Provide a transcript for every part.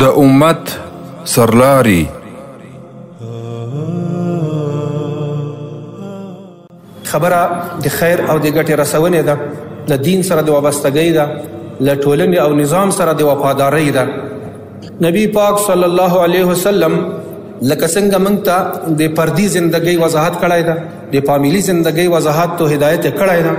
د امت سرلاري. خبره د خیر او د ګټې رسونې ده، د دین سره د وابستګۍ ده، له ټولنې او نظام سره د وفادارۍ ده. نبی پاک صلی الله علیه وسلم لکه څنګه موږ ته د فردي زندګۍ وضاحت کړی ده، د فامیلي زندګۍ وضاحت تو هدایت کړی ده،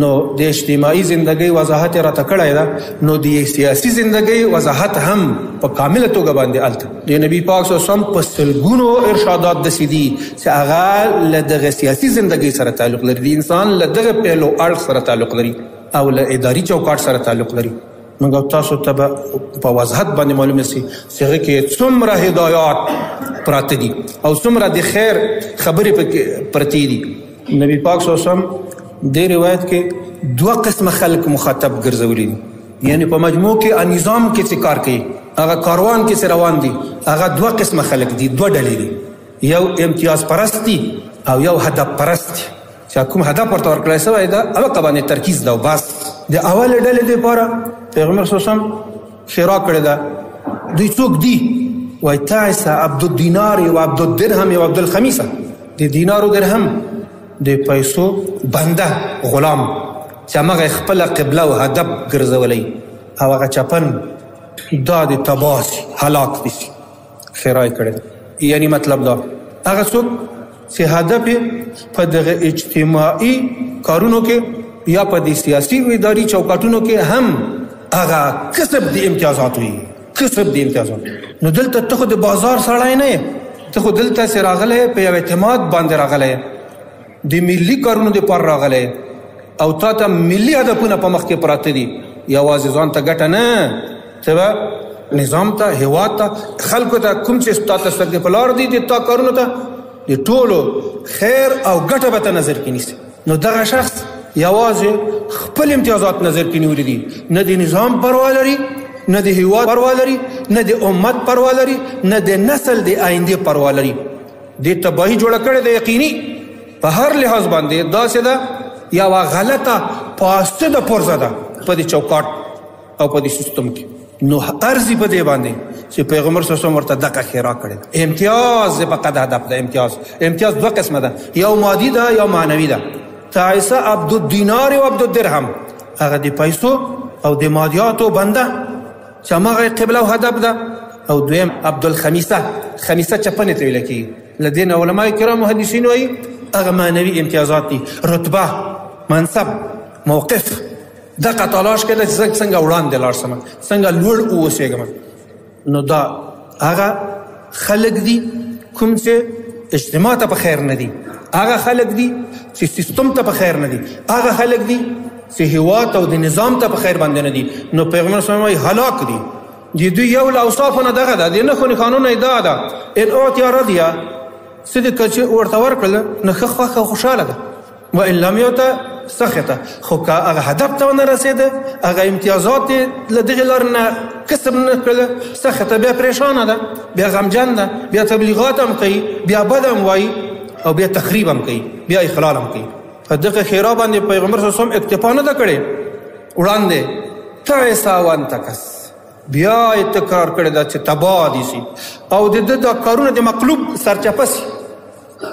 نو د اجتماعي زندګۍ وضاحت راته کړی ده، نو د سیاسي زندګۍ وضاحت هم په کامله توګه باندې الته د نبی پاک صلی الله علیه وسلم په سلګونو ارشادات داسې دي چې هغه له دغه سیاسي زندګۍ سره تعلق لري، د انسان له دغه پهلو اړخ سره تعلق لري او له اداري چوکاټ سره تعلق لري. موږ تاسو ته په وضاحت باندې معلومه سي چې هغه کې څومره هدایات پراته دي او څومره د خیر خبرې پکې پرتې دي. نبی پاک صلی الله علیه وسلم دې روایت کې دوه قسم خلک مخاطب ګرځولي دي، یعنی په مجموع کې نظام کې چې کار کوي، هغه کاروان کې چې روان دي، هغه دوه قسم خلک دي، دوه ډلې دي. یو امتیاز پرست دي او یو هدف پرست دي چې کوم هدف ورته ورکړی شوی ده هغه باندې ترکیز ده. او بس د اول ډلې دپاره پیغمبر صلی الله علیه وسلم شرا کړې ده. دوی څوک دي؟ وایي تعس عبد الدینار و عبد الدرهم و عبد الخمیسه، د دینار و درهم د پیسو بنده غلام چې همغه خپله قبله او هدف ګرځولی او هغه چپن دا د تباه سي، هلاک دي سي. خیرا یې کړې ده. یعنی مطلب دا هغه څوک چې هدف یې په دغه اجتماعي کارونو کې یا په د سیاسي و اداري چوکاټونو کې هم هغه کسب د امتیازات وي، کسب د امتیازات. نو دلته ته خو د بازار سړی نه یې، ته خو دلته چې راغلی په یو اعتماد باندې راغلی، د ملي کارونو دپاره راغلی او تا ته ملي هدفونه په مخ کې پراته دي. یوازې ځان ته ګټه نه، ته به نظام ته، هېواد ته، خلکو ته کوم چې تا ته سترګې په لار دي د تا کارونو ته د ټولو خیر او ګټه به ته نظر کې نیسي. نو دغه شخص یوازې خپل امتیازات نظر کې نیولي دي، نه د نظام پروا لري، نه د هېواد پروا لري، نه د امت پروا لري، نه د نسل د آیندې پروا لري. دې تباهي جوړه کړې ده یقیني په هر لحاظ باندې. داسې ده یوه غلطه فاسده پرزه ده په دې چوکاټ او په دې سیستم کې. نو ارزي په دې باندې چې پیغمبر صلی الله علیه وسلم ورته دغه خیرا کړې ده. امتیاز فقط هدف ده. امتیاز دوه قسمه ده، یو مادي ده یو معنوي ده. تعیسه عبد الدینار و عبد الدرهم، هغه د پیسو او د مادیاتو بنده چې همغه قبله او هدف ده. او دویم عبد الخمیسه، خمیسه چپنې ته ویل کېږي. له دې نه علما کرام محدثین وایي هغه معنوي امتیازات دي، رتبه، منصب، موقف. دغه تلاش کړه چې څنګه وړاندې لاړ شم، څنګه لوړ واوسېږم. نو دا هغه خلک دي کوم چې اجتماع ته په خیر نه دي، هغه خلک دي چې سیستم ته په خیر نه دي، هغه خلک دي چې هېواد او د نظام ته په خیر باندې نه دي. نو پیغمبر صلی الله علیه وسلم وایي هلاک دي. د دوی یو له اوصافو نه دغه ده، د نښو نښانونه یې دا ده: ان اعطي رضیه، څه دې که چې ورته ورکړله نو ښه خوښه خوشحاله ده، و ان لم یعطه سخطه. خو که هغه هدف ته ونه رسېده، هغه امتیازات یې له دغې لارې نه کسب نه کړله، سخطه، بیا پریشانه ده، بیا غمجن ده، بیا تبلیغات هم کوي، بیا بد هم وایي او بیا تخریب هم کوي، بیا اخلال هم کوي. په دغه خیرا باندې پیغمبر صلی الله علیه وسلم اکتفا نه ده کړې. وړاندې تعیسه وانتکس، بیا یې تکرار کړې ده چې تباه دي سي او د ده دا کارونه د مقلوب سرچپه سي،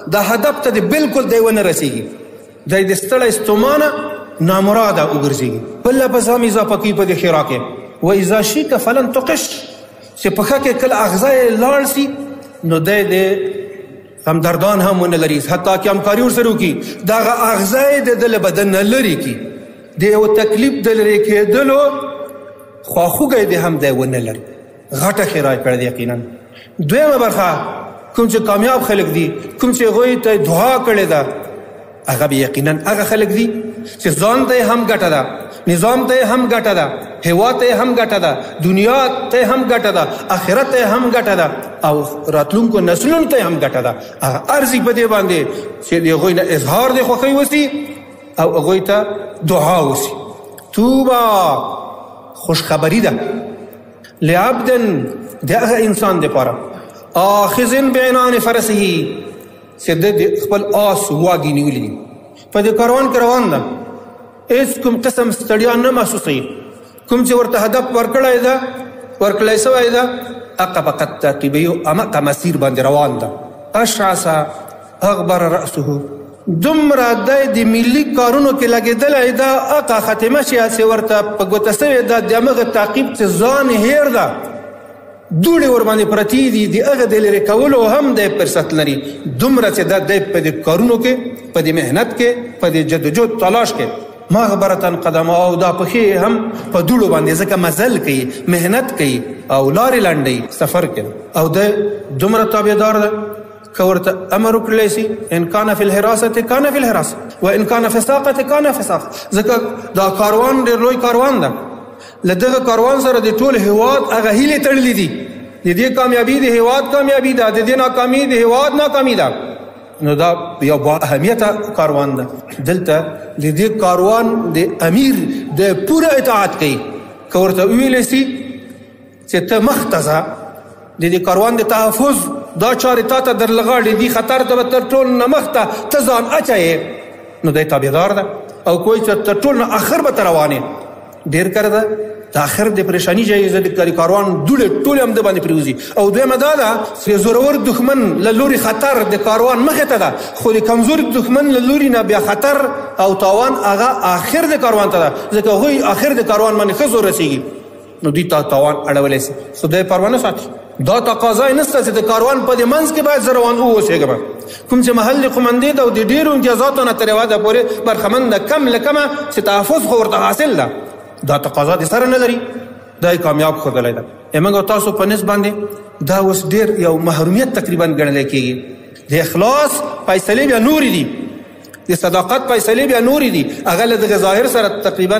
دا هدف ته د بالکل دی ونه رسېږي، دی د ستړی ستومانه نامراده وګرځېږي. بل لفظ هم اضافه کوي په دې خیرا کې: و اذا شئت فلن تقش، چې پښه کې کله اغذا یې لاړ سي نو دی د همدردان هم ونه لري، حتی که همکاري ورسره وکړي دغه اغذا یې د ده له بدن نه لرې کړي، د یو تکلیف د لرې کېدلو خواخوږی دی هم دی ونه لري. غټه خیرا یې کړې ده یقینا. دویمه برخه کوم چې کامیاب خلک دي، کوم چې هغوی ته دعا کړې ده، هغه به یقینا هغه خلک دي چې ځان ته هم ګټه ده، نظام ته هم ګټه ده، هېواد ته هم ګټه ده، دنیا ته هم ګټه ده، آخرت ته هم ګټه ده او راتلونکو نسلونو ته هم ګټه ده. هغه ارزي په دې باندې چې د هغوی نه اظهار د خوښۍ وسي او هغوی ته دعا وسي. توبه، خوشخبری ده، لعبد، د هغه انسان دپاره، آخذ بعنان فرسه، چې د خپل آس واګې نیولي دي، په دې کاروان کې روان ده، هېڅ کوم قسم ستړیا نه محسوسوي. کوم چې ورته هدف ورکړی ده، ورکړی سوی ده، هغه فقط تعقیبوي او همغه مسیر باندې روان ده. اشعث اغبر رأسه، دومره دی د ملي کارونو کې لګېدلی ده، هغه ختمه شي هسې ورته په ګوته سوې ده، د همغه تعقیب چې ځان هیر ده، دوړې ورباندې پرتې دي، د هغه د لرې کولو هم دی فرصت لري. دومره چې دا دی په دې کارونو کې، په دې محنت کې، په دې جدوجهد تلاش کې. مغبرة قدمه، او دا پښې هم په دوړو باندې ځکه مزل کوي، محنت کوي او لارې لنډوي، سفر کوي، او دی دومره تابعدار ده که ورته امر وکړلی سي ان کان فی الحراسة کان فی الحراسة و ان کان فی ساقة کان فی ساقة. ځکه دا کاروان ډېر لوی کاروان ده، له دغه کاروان سره د ټول هېواد هغه هیلې تړلي دي. د دې کامیابي د هېواد کامیابي ده، د دې ناکامي د هېواد ناکامي ده. نو دا یو با اهمیته کاروان ده. دلته د دې کاروان د امیر د پوره اطاعت کوي. که ورته وویلی سي چې ته مخته ځه، د دې کاروان د تحفظ دا چارې تا ته درلغاړي دي، خطر ته به تر ټول نه مخته ته ځان اچوې، نو دی تابعدار ده. او کوی چې تر ټول نه آخر به ته روانې، ډېر کړه ده د آخر د پریشاني جایزه د کاروان دوړې ټولې هم د باندې پرېوځي. او دویمه دا ده چې زورور دښمن له لوري خطر د کاروان مخې ته ده، خو د کمزور دښمن له لوري نه بیا خطر او تاوان هغه آخر د کاروان ته ده، ځکه هغوی آخر د کاروان باندې ښه زور رسېږي، نو دوی ته تاوان اړولی سي. خو دی پروا نه ساتي. دا تقاضا یې نشته چې د کاروان په دې منځ کې باید زه روان واوسېږم. کوم چې محل د قومندې ده او د ډېرو امتیازاتو نه تر یوه حده پورې برخمن ده، کم له کمه چې تحفظ خو ورته حاصل ده، دا تقاضا د سره نه لري، دا یې کامیاب ښودلی ده. موږ او تاسو په نسب باندې دا اوس ډېر یو محرومیت تقریبا ګڼلی کېږي. د اخلاص فیصلې بیا نورې دي، د صداقت فیصلې بیا نورې دي، هغه له دغه ظاهر سره تقریبا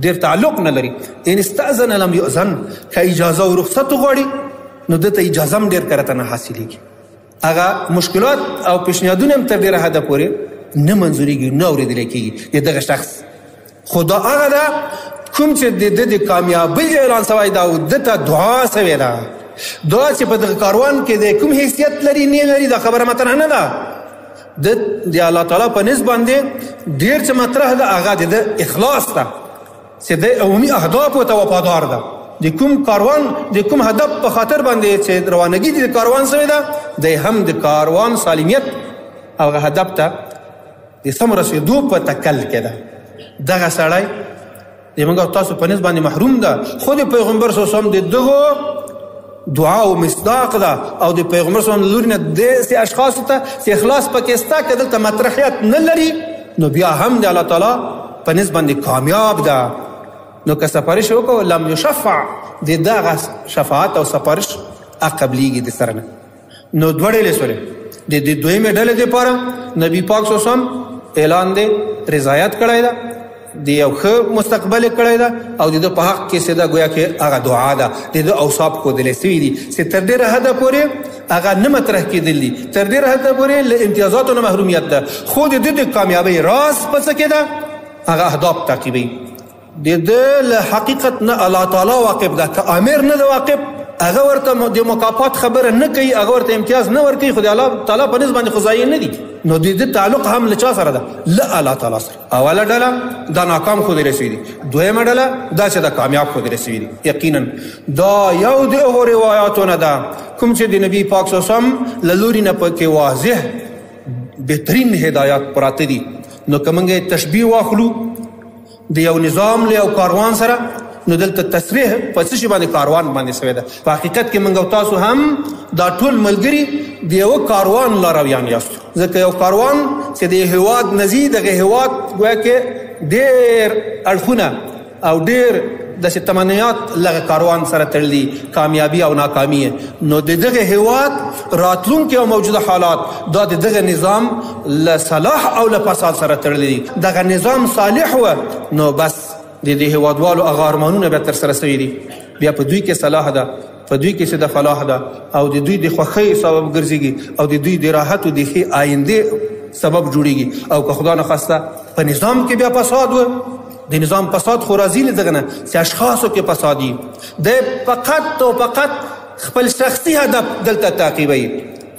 ډېر تعلق نه لري. ان استأذن لم یؤذن، که اجازه او رخصت وغواړي نو دته اجازه هم ډېر کله ته نه حاصلېږي. هغه مشکلات او پیشنهادونه هم تر ډېره حده پورې نه منظورېږي، نه اورېدلی کېږي د دغه شخص. خو دا هغه ده کوم چې د ده د کامیابۍ اعلان سوی ده او ده ته دعا سوې ده. دا چې په دغه کاروان کې د کوم حیثیت لري نه لري دا خبره مطرح نه ده. د الله تعالی په نسب باندې ډېر چې مطرح ده هغه د ده اخلاص ده، چې د عمومي اهدافو ته وفادار ده. د کوم کاروان د کوم هدف په خاطر باندې چې روانګي د کاروان سوی ده، د هم د کاروان سالمیت او هدف ته د سم رسېدو په تکل کې ده. دغه سړی د موږ او تاسو په نسب باندې محروم ده. خو د پیغمبر صلی الله علیه وسلم د دغو دعا او مصداق ده، او د پیغمبر صلی الله علیه وسلم لوري نه داسې اشخاصو ته چې اخلاص پکې شته، که دلته مطرحیت نه لري نو بیا هم د الله تعالی په نسب باندې کامیاب ده. نو که سفارش وکړو لم یشفع، د دغه شفاعت او سفارش قبلیږي د سره نه. نو دوه ډلې سولې. د دې دویمې ډلې دپاره نبي پاک صلی الله علیه وسلم اعلان دی رضایت کړی ده، د یو ښه مستقبل یې کړی ده، او د ده په حق کې سیده گویا کې هغه دعا ده. د ده اوصاف ښودلی سوي دي چې تر ډېره حده پورې هغه نه مطرح کېدل دي، تر ډېره حده پورې له امتیازاتو نه محرومیت ده. خو د ده د کامیابۍ راز په څه کې ده؟ هغه اهداف تعقیبوي. د ده له حقیقت نه الله تعالی واقف ده. که امیر نه ده واقف، هغه ورته د مکافات خبره نه کوي، هغه ورته امتیاز نه ورکوي، خو د الله تعالی په نسبت باندې خو ځایع نه دي. نو د ده تعلق هم له چا سره ده؟ له الله تعالی سره. اوله ډله دا ناکام ښودلی سوي دي، دویمه ډله دا چې دا کامیاب ښودلی سوي دي. یقینا دا یو د هغو روایاتو نه ده کوم چې د نبي پاک صلی الله علیه وسلم له لوري نه پکې واضح بهترین هدایات پراته دي. نو که موږ تشبیه واخلو د یو نظام له یو کاروان سره، نو دلته تصریح په څه شي باندې کاروان باندې سوی ده. په حقیقت کې موږ او تاسو هم دا ټول ملګري د یوه کاروان لارویان یاستو. ځکه یو کاروان چې د هېواد نه ځي، دغه هېواد ګویا کې ډېر اړخونه او ډېر داسې تمنیات لغه کاروان سره تړلي، کامیابي او ناکامي. نو د دغه هېواد راتلونکي او موجوده حالات دا د دغه نظام له صلاح او له فساد سره تړلي دي. دغه نظام صالح و نو بس د دې هېوادوالو هغه ارمانونه بیا ترسره سوي دي، بیا په دوی کې صلاح ده، په دوی کې څه د فلاح ده، او د دوی د خوښۍ سبب ګرځېږي، او د دوی د راحت او د ښې آیندې سبب جوړېږي. او که خدا نخواسته په نظام کې بیا فساد و، د نظام فساد خو راځي له دغه نه چې اشخاصو کې فساد وي، دی فقط او فقط خپل شخصي هدف دلته تعقیبوي.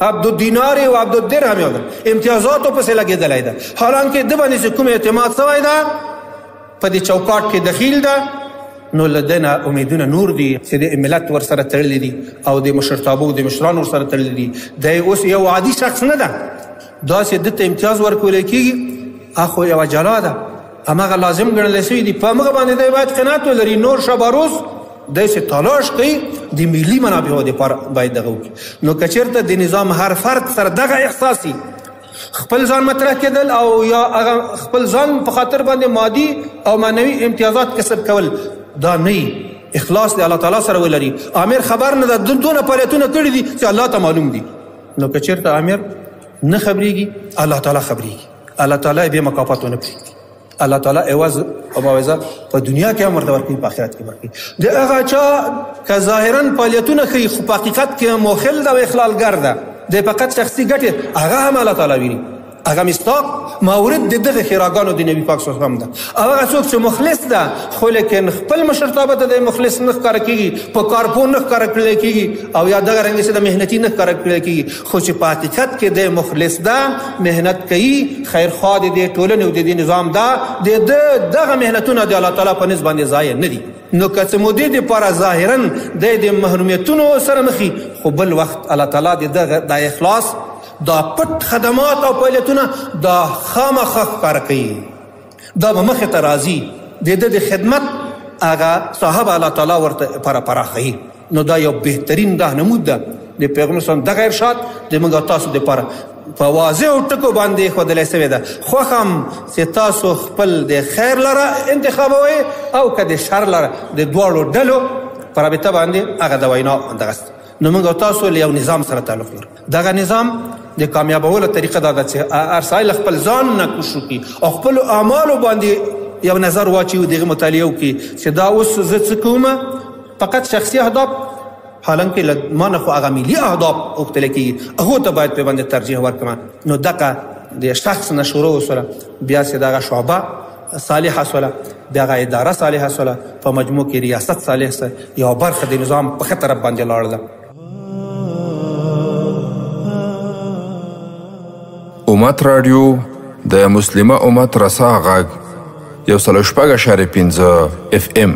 عبدالدینار او عبدالدرهم یو امتیازاتو پسې لګېدلی ده، حالانکې ده باندې چې کوم اعتماد سوی ده په دې چوکاټ کې دخیل ده، نو له دې نه امیدونه نور دي چې د ملت ورسره تړلي دي او د مشرتابو د مشرانو ورسره تړلي دي. دی اوس یو عادي شخص نه ده، داسې ده ته امتیاز ورکولی کېږي، اخو یوه جلا ده، همغه لازم ګڼلی شوي دي. په همغه باندې دی باید قناعت ولري. نور شب روز دی چې تلاش کوي د ملي منافعو دپاره باید دغه وکړي. نو که چېرته د نظام هر فرد سره دغه احساس وي، خپل ځان مطرح کېدل او یا هغه خپل ځان په خاطر باندې مادي او معنوي امتیازات کسب کول، دا نه اخلاص د الله تعالی سره ولري. امیر خبر نه ده، دونه فعالیتونه کړي دي چې الله ته معلوم دي. نو که چېرته امیر نه خبرېږي، الله تعالی خبرېږي، الله تعالی یې بې مکافات ونه پرېږدي. الله تعالی عوض او معاوضه په دنیا کې هم ورته ورکوي، په آخرت کې ورکوي. د هغه چا که ظاهرا فعالیتونه ښیي خو په حقیقت کې مخل ده او اخلالګر ده، د فقط شخصي ګټې، هغه هم الله تعالی ویني. هغه مصداق مورد د دغه ښېراګانو د نبي پاک صلی الله علیه وسلم ده. او هغه څوک چې مخلص ده خو لیکن خپل مشرتابه ته د مخلص نه ښکاره کېږي، په کارپو نه ښکاره کړی کېږي، او یا دغه رنګې چې د محنتي نه ښکاره کړی کېږي، خو چې په حقیقت کې د مخلص ده، محنت کوي، خیرخوا د دې ټولنې او د دې نظام ده، د دغه محنتونه د الله تعالی په نزد باندې ضایع نه دي. نو که څه مودې دپاره ظاهرا د محرومیتونو سره مخي، خو بل وخت الله تعالی د دغه د اخلاص دا پټ خدمات او فعالیتونه دا خامخا ښکاره کوي، دا به مخې ته راځي. د ده د خدمت هغه صاحب الله تعالی ورته لپاره پراخوي. نو دا یو بهترین راهنمود ده د پیغمبر صلی الله علیه وسلم دغه ارشاد د موږ او تاسو دپاره په واضحو ټکو باندې ښودلی سوی ده. خوښ هم چې تاسو خپل د خیر لره انتخابوئ او که د شر لره، د دواړو ډلو په رابطه باندې هغه د وینا دغست. نو موږ او تاسو له یو نظام سره تعلق لرو. دغه نظام د کامیابولو طریقه دا ده چې هر سړی خپل ځان نه کوشش وکړي او خپلو اعمالو باندې یو نظر واچوي، دغه مطالعه وکړي چې دا اوس زه څه کومه، فقط شخصي اهداف، حالانکه له ما نه خو هغه ملي اهداف غوښتلی کېږي، هغو ته باید پرې باندې ترجیح ورکړم. نو دغه د شخص نه شروع وسوله، بیا چې دغه شعبه صالحه سوله، بیا هغه اداره صالحه سوله، په مجموع کې ریاست صالح سه، یو برخه د نظام په ښه طرف باندې لاړله. امت رادیو د مسلمه امت رسا غږ 106.5 FM